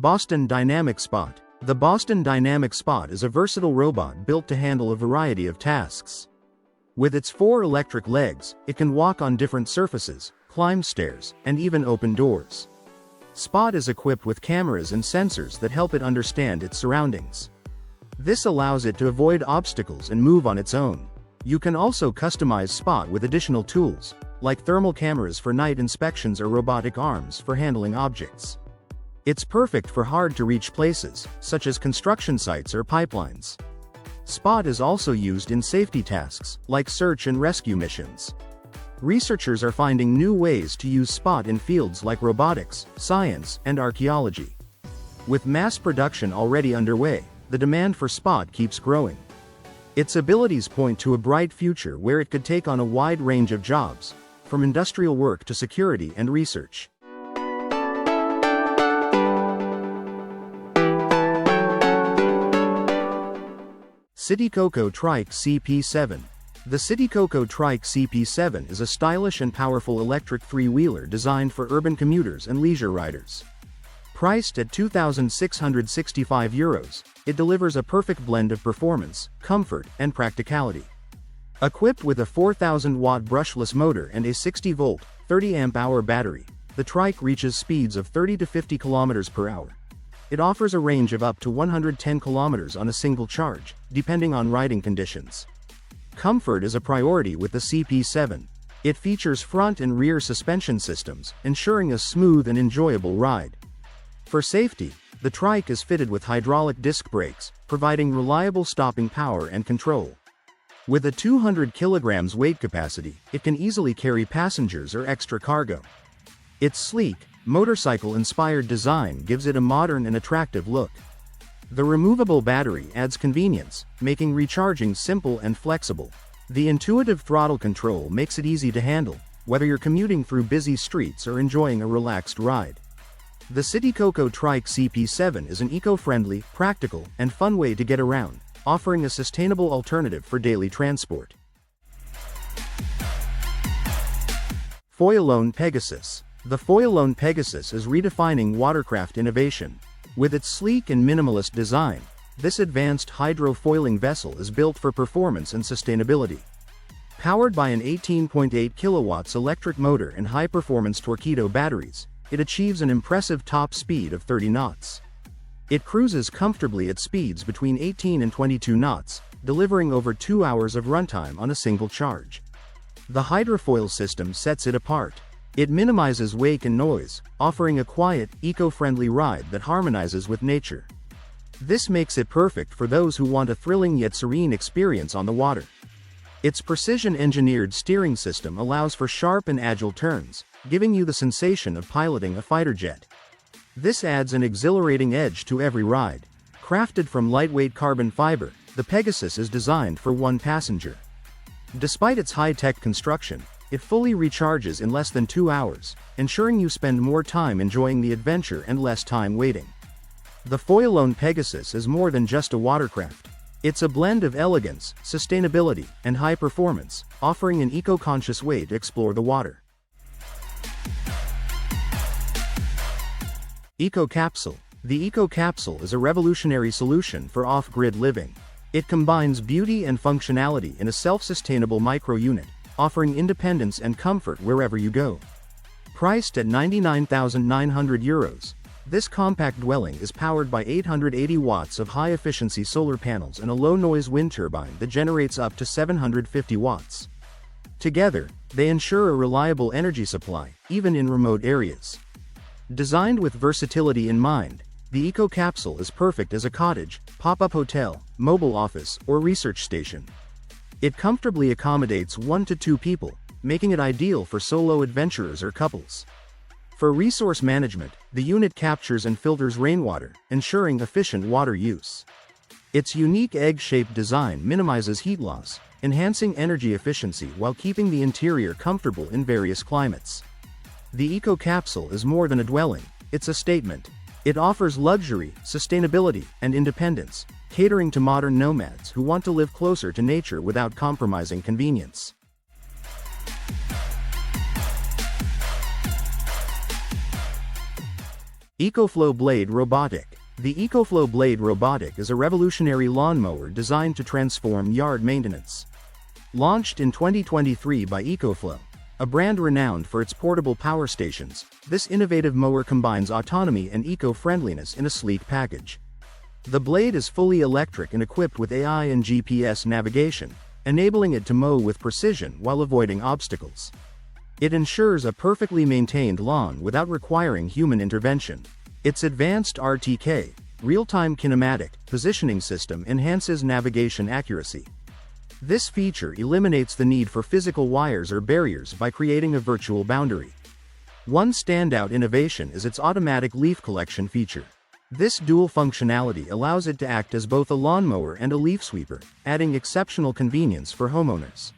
Boston Dynamic Spot. The Boston Dynamic Spot is a versatile robot built to handle a variety of tasks. With its 4 electric legs, it can walk on different surfaces, climb stairs, and even open doors. Spot is equipped with cameras and sensors that help it understand its surroundings. This allows it to avoid obstacles and move on its own. You can also customize Spot with additional tools, like thermal cameras for night inspections or robotic arms for handling objects. It's perfect for hard-to-reach places, such as construction sites or pipelines. Spot is also used in safety tasks, like search and rescue missions. Researchers are finding new ways to use Spot in fields like robotics, science, and archaeology. With mass production already underway, the demand for Spot keeps growing. Its abilities point to a bright future where it could take on a wide range of jobs, from industrial work to security and research. CityCoco Trike CP7. The CityCoco Trike CP7 is a stylish and powerful electric three-wheeler designed for urban commuters and leisure riders. Priced at €2,665, it delivers a perfect blend of performance, comfort, and practicality. Equipped with a 4,000-watt brushless motor and a 60-volt, 30-amp-hour battery, the trike reaches speeds of 30 to 50 km per hour. It offers a range of up to 110 km on a single charge, depending on riding conditions. Comfort is a priority with the CP7. It features front and rear suspension systems, ensuring a smooth and enjoyable ride. For safety, the trike is fitted with hydraulic disc brakes, providing reliable stopping power and control. With a 200 kg weight capacity, it can easily carry passengers or extra cargo. Its sleek, motorcycle-inspired design gives it a modern and attractive look. The removable battery adds convenience, making recharging simple and flexible. The intuitive throttle control makes it easy to handle, whether you're commuting through busy streets or enjoying a relaxed ride. The CityCoco Trike CP7 is an eco-friendly, practical, and fun way to get around, offering a sustainable alternative for daily transport. Foilone Pegasus. The Foilone Pegasus is redefining watercraft innovation. With its sleek and minimalist design, this advanced hydrofoiling vessel is built for performance and sustainability. Powered by an 18.8 kilowatts electric motor and high-performance Torqeedo batteries, it achieves an impressive top speed of 30 knots. It cruises comfortably at speeds between 18 and 22 knots, delivering over 2 hours of runtime on a single charge. The hydrofoil system sets it apart. It minimizes wake and noise, offering a quiet, eco-friendly ride that harmonizes with nature. This makes it perfect for those who want a thrilling yet serene experience on the water. Its precision-engineered steering system allows for sharp and agile turns, giving you the sensation of piloting a fighter jet. This adds an exhilarating edge to every ride. Crafted from lightweight carbon fiber, the Pegasus is designed for one passenger. Despite its high-tech construction, it fully recharges in less than 2 hours, ensuring you spend more time enjoying the adventure and less time waiting. The Foilone Pegasus is more than just a watercraft. It's a blend of elegance, sustainability, and high performance, offering an eco-conscious way to explore the water. Ecocapsule. The Ecocapsule is a revolutionary solution for off-grid living. It combines beauty and functionality in a self-sustainable micro-unit, offering independence and comfort wherever you go. Priced at €99,900, this compact dwelling is powered by 880 watts of high-efficiency solar panels and a low-noise wind turbine that generates up to 750 watts. Together, they ensure a reliable energy supply, even in remote areas. Designed with versatility in mind, the Ecocapsule is perfect as a cottage, pop-up hotel, mobile office, or research station. It comfortably accommodates 1 to 2 people, making it ideal for solo adventurers or couples. For resource management, the unit captures and filters rainwater, ensuring efficient water use. Its unique egg-shaped design minimizes heat loss, enhancing energy efficiency while keeping the interior comfortable in various climates. The Ecocapsule is more than a dwelling, it's a statement. It offers luxury, sustainability, and independence, catering to modern nomads who want to live closer to nature without compromising convenience. EcoFlow Blade Robotic. The EcoFlow Blade Robotic is a revolutionary lawnmower designed to transform yard maintenance. Launched in 2023 by EcoFlow, a brand renowned for its portable power stations, this innovative mower combines autonomy and eco-friendliness in a sleek package. The blade is fully electric and equipped with AI and GPS navigation, enabling it to mow with precision while avoiding obstacles. It ensures a perfectly maintained lawn without requiring human intervention. Its advanced RTK, real-time kinematic, positioning system enhances navigation accuracy. This feature eliminates the need for physical wires or barriers by creating a virtual boundary. One standout innovation is its automatic leaf collection feature. This dual functionality allows it to act as both a lawnmower and a leaf sweeper, adding exceptional convenience for homeowners.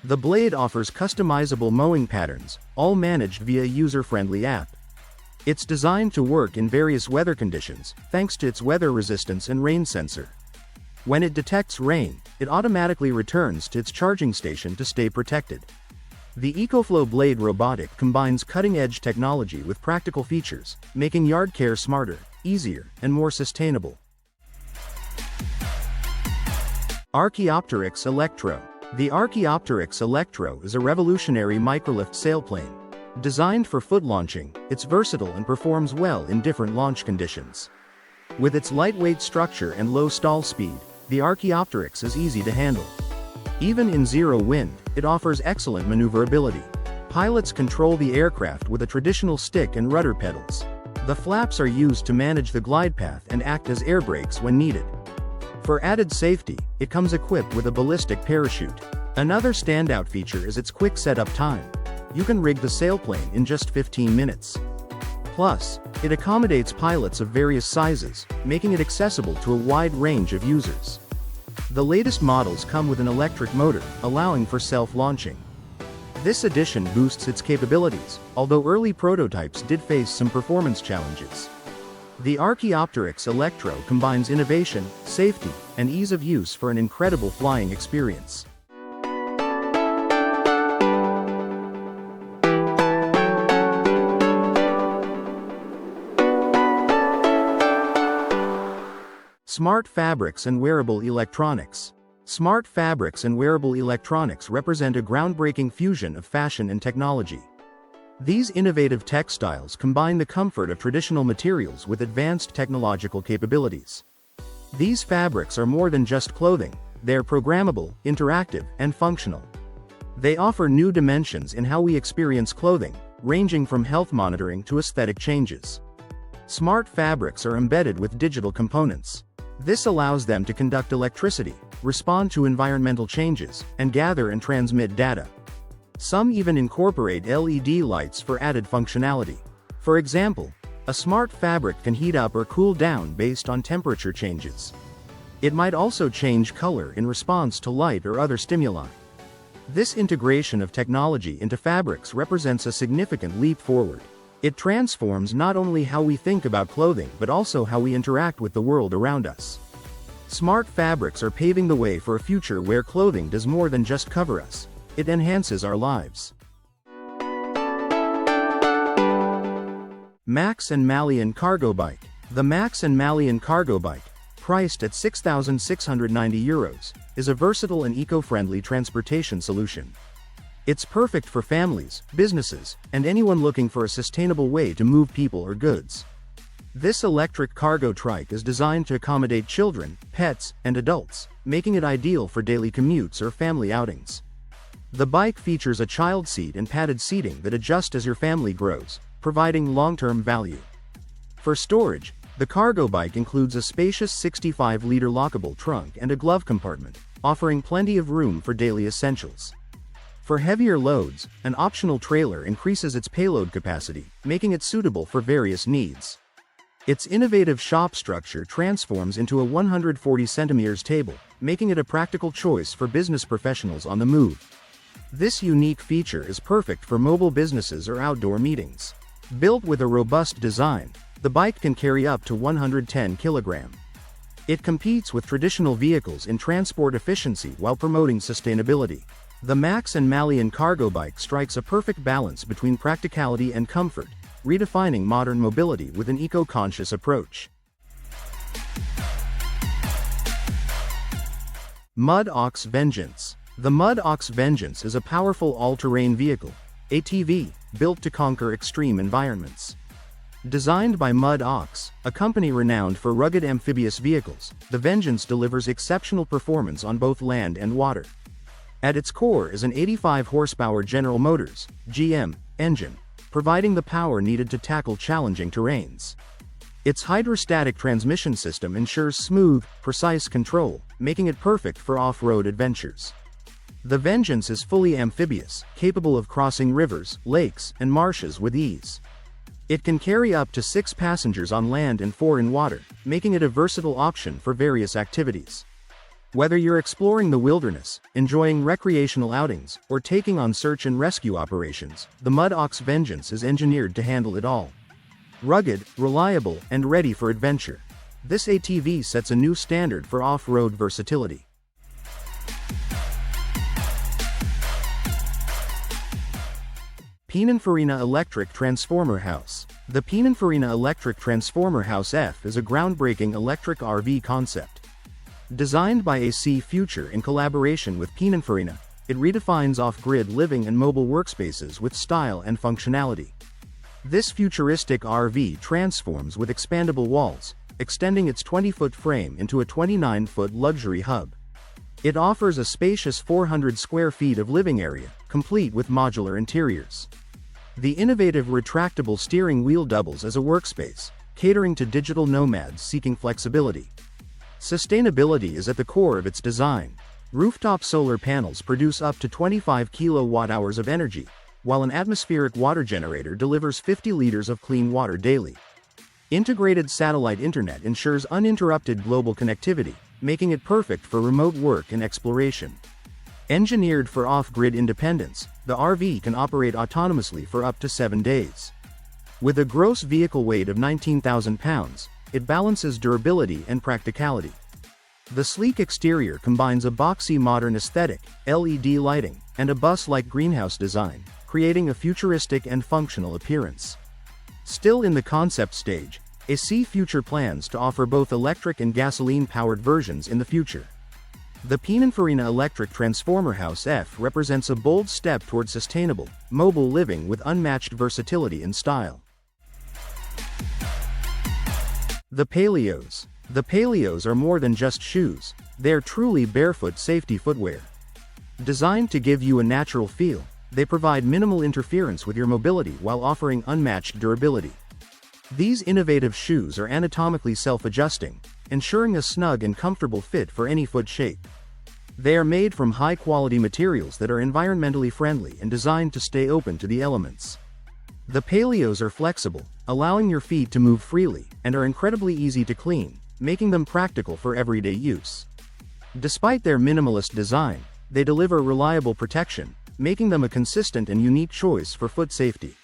The blade offers customizable mowing patterns, all managed via a user-friendly app. It's designed to work in various weather conditions, thanks to its weather resistance and rain sensor. When it detects rain, it automatically returns to its charging station to stay protected. The EcoFlow Blade Robotic combines cutting-edge technology with practical features, making yard care smarter, easier, and more sustainable. Archaeopteryx Electro. The Archaeopteryx Electro is a revolutionary microlift sailplane. Designed for foot launching, it's versatile and performs well in different launch conditions. With its lightweight structure and low stall speed, the Archaeopteryx is easy to handle. Even in zero wind, it offers excellent maneuverability. Pilots control the aircraft with a traditional stick and rudder pedals. The flaps are used to manage the glide path and act as air brakes when needed. For added safety, it comes equipped with a ballistic parachute. Another standout feature is its quick setup time. You can rig the sailplane in just 15 minutes. Plus, it accommodates pilots of various sizes, making it accessible to a wide range of users. The latest models come with an electric motor, allowing for self-launching. This addition boosts its capabilities, although early prototypes did face some performance challenges. The Archaeopteryx Electro combines innovation, safety, and ease of use for an incredible flying experience. Smart fabrics and wearable electronics. Smart fabrics and wearable electronics represent a groundbreaking fusion of fashion and technology. These innovative textiles combine the comfort of traditional materials with advanced technological capabilities. These fabrics are more than just clothing, they're programmable, interactive, and functional. They offer new dimensions in how we experience clothing, ranging from health monitoring to aesthetic changes. Smart fabrics are embedded with digital components. This allows them to conduct electricity, respond to environmental changes, and gather and transmit data. Some even incorporate LED lights for added functionality. For example, a smart fabric can heat up or cool down based on temperature changes. It might also change color in response to light or other stimuli. This integration of technology into fabrics represents a significant leap forward. It transforms not only how we think about clothing but also how we interact with the world around us. Smart fabrics are paving the way for a future where clothing does more than just cover us. It enhances our lives. Max and Maleon Cargobike. The Max and Maleon Cargobike, priced at €6,690, is a versatile and eco-friendly transportation solution. It's perfect for families, businesses, and anyone looking for a sustainable way to move people or goods. This electric cargo trike is designed to accommodate children, pets, and adults, making it ideal for daily commutes or family outings. The bike features a child seat and padded seating that adjust as your family grows, providing long-term value. For storage, the cargo bike includes a spacious 65-liter lockable trunk and a glove compartment, offering plenty of room for daily essentials. For heavier loads, an optional trailer increases its payload capacity, making it suitable for various needs. Its innovative shop structure transforms into a 140 cm table, making it a practical choice for business professionals on the move. This unique feature is perfect for mobile businesses or outdoor meetings. Built with a robust design, the bike can carry up to 110 kg. It competes with traditional vehicles in transport efficiency while promoting sustainability. The Max and Maleon Cargobike strikes a perfect balance between practicality and comfort, redefining modern mobility with an eco-conscious approach. Mud Ox Vengeance. The Mud Ox Vengeance is a powerful all-terrain vehicle, ATV, built to conquer extreme environments. Designed by Mud Ox, a company renowned for rugged amphibious vehicles, the Vengeance delivers exceptional performance on both land and water. At its core is an 85 horsepower General Motors (GM) engine, providing the power needed to tackle challenging terrains. Its hydrostatic transmission system ensures smooth, precise control, making it perfect for off-road adventures. The Vengeance is fully amphibious, capable of crossing rivers, lakes, and marshes with ease. It can carry up to 6 passengers on land and 4 in water, making it a versatile option for various activities. Whether you're exploring the wilderness, enjoying recreational outings, or taking on search and rescue operations, the Mud Ox Vengeance is engineered to handle it all. Rugged, reliable, and ready for adventure, this ATV sets a new standard for off-road versatility. Pininfarina Electric Transformer House. The Pininfarina Electric Transformer House F is a groundbreaking electric RV concept. Designed by AC Future in collaboration with Pininfarina, it redefines off-grid living and mobile workspaces with style and functionality. This futuristic RV transforms with expandable walls, extending its 20-foot frame into a 29-foot luxury hub. It offers a spacious 400 square feet of living area, complete with modular interiors. The innovative retractable steering wheel doubles as a workspace, catering to digital nomads seeking flexibility. Sustainability is at the core of its design. Rooftop solar panels produce up to 25 kilowatt-hours of energy, while an atmospheric water generator delivers 50 liters of clean water daily. Integrated satellite internet ensures uninterrupted global connectivity, making it perfect for remote work and exploration. Engineered for off-grid independence, the RV can operate autonomously for up to 7 days. With a gross vehicle weight of 19,000 pounds, it balances durability and practicality. The sleek exterior combines a boxy modern aesthetic, LED lighting, and a bus-like greenhouse design, creating a futuristic and functional appearance. Still in the concept stage, AC Future plans to offer both electric and gasoline-powered versions in the future. The Pininfarina Electric Transformer House F represents a bold step toward sustainable, mobile living with unmatched versatility and style. The Paleos. The Paleos are more than just shoes, they are truly barefoot safety footwear. Designed to give you a natural feel, they provide minimal interference with your mobility while offering unmatched durability. These innovative shoes are anatomically self-adjusting, ensuring a snug and comfortable fit for any foot shape. They are made from high-quality materials that are environmentally friendly and designed to stay open to the elements. The Paleos are flexible, allowing your feet to move freely, and are incredibly easy to clean, making them practical for everyday use. Despite their minimalist design, they deliver reliable protection, making them a consistent and unique choice for foot safety.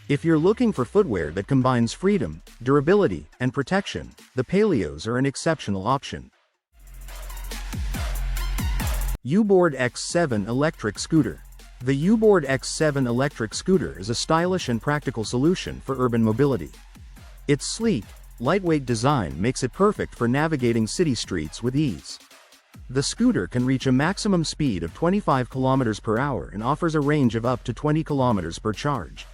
If you're looking for footwear that combines freedom, durability, and protection, the Paleos are an exceptional option. Uboard X7 Electric Scooter. The Uboard X7 electric scooter is a stylish and practical solution for urban mobility. Its sleek, lightweight design makes it perfect for navigating city streets with ease. The scooter can reach a maximum speed of 25 km per hour and offers a range of up to 20 km per charge.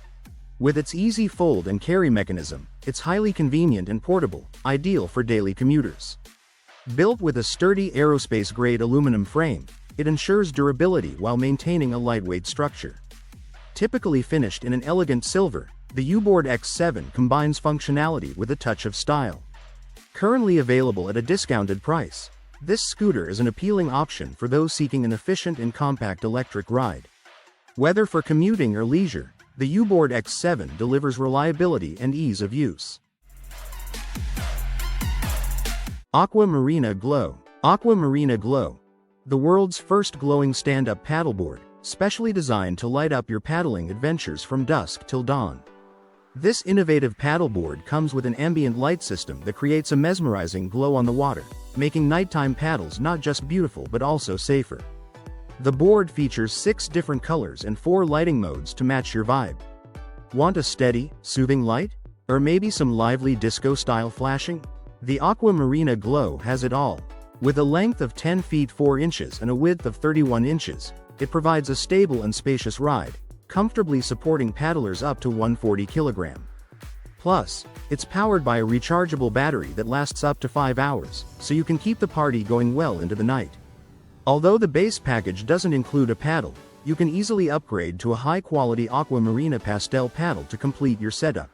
With its easy fold and carry mechanism, it's highly convenient and portable, ideal for daily commuters. Built with a sturdy aerospace-grade aluminum frame, it ensures durability while maintaining a lightweight structure. Typically finished in an elegant silver, the Uboard X7 combines functionality with a touch of style. Currently available at a discounted price, this scooter is an appealing option for those seeking an efficient and compact electric ride. Whether for commuting or leisure, the Uboard X7 delivers reliability and ease of use. Aqua Marina Glow. Aqua Marina Glow. The world's first glowing stand-up paddleboard, specially designed to light up your paddling adventures from dusk till dawn. This innovative paddleboard comes with an ambient light system that creates a mesmerizing glow on the water, making nighttime paddles not just beautiful but also safer. The board features 6 different colors and 4 lighting modes to match your vibe. Want a steady, soothing light? Or maybe some lively disco-style flashing? The Aqua Marina Glow has it all. With a length of 10 feet 4 inches and a width of 31 inches, it provides a stable and spacious ride, comfortably supporting paddlers up to 140 kg. Plus, it's powered by a rechargeable battery that lasts up to 5 hours, so you can keep the party going well into the night. Although the base package doesn't include a paddle, you can easily upgrade to a high-quality Aqua Marina Pastel paddle to complete your setup.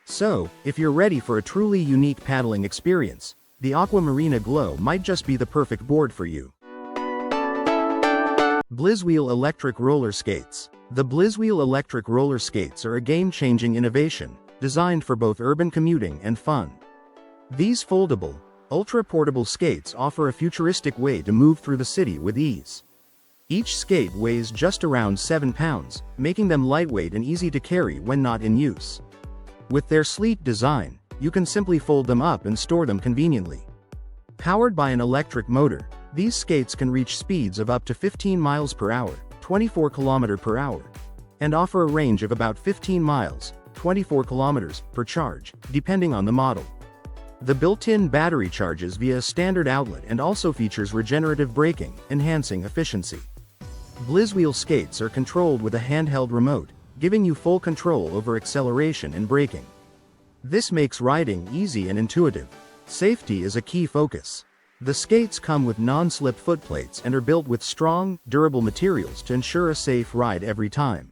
So, if you're ready for a truly unique paddling experience, the Aqua Marina Glow might just be the perfect board for you. Blizwheel Electric Roller Skates. The Blizwheel electric roller skates are a game-changing innovation, designed for both urban commuting and fun. These foldable, ultra-portable skates offer a futuristic way to move through the city with ease. Each skate weighs just around 7 pounds, making them lightweight and easy to carry when not in use. With their sleek design, you can simply fold them up and store them conveniently. Powered by an electric motor, these skates can reach speeds of up to 15 miles per hour, 24 km per hour, and offer a range of about 15 miles, 24 km, per charge, depending on the model. The built-in battery charges via a standard outlet and also features regenerative braking, enhancing efficiency. Blizwheel skates are controlled with a handheld remote, giving you full control over acceleration and braking. This makes riding easy and intuitive. Safety is a key focus. The skates come with non-slip footplates and are built with strong, durable materials to ensure a safe ride every time.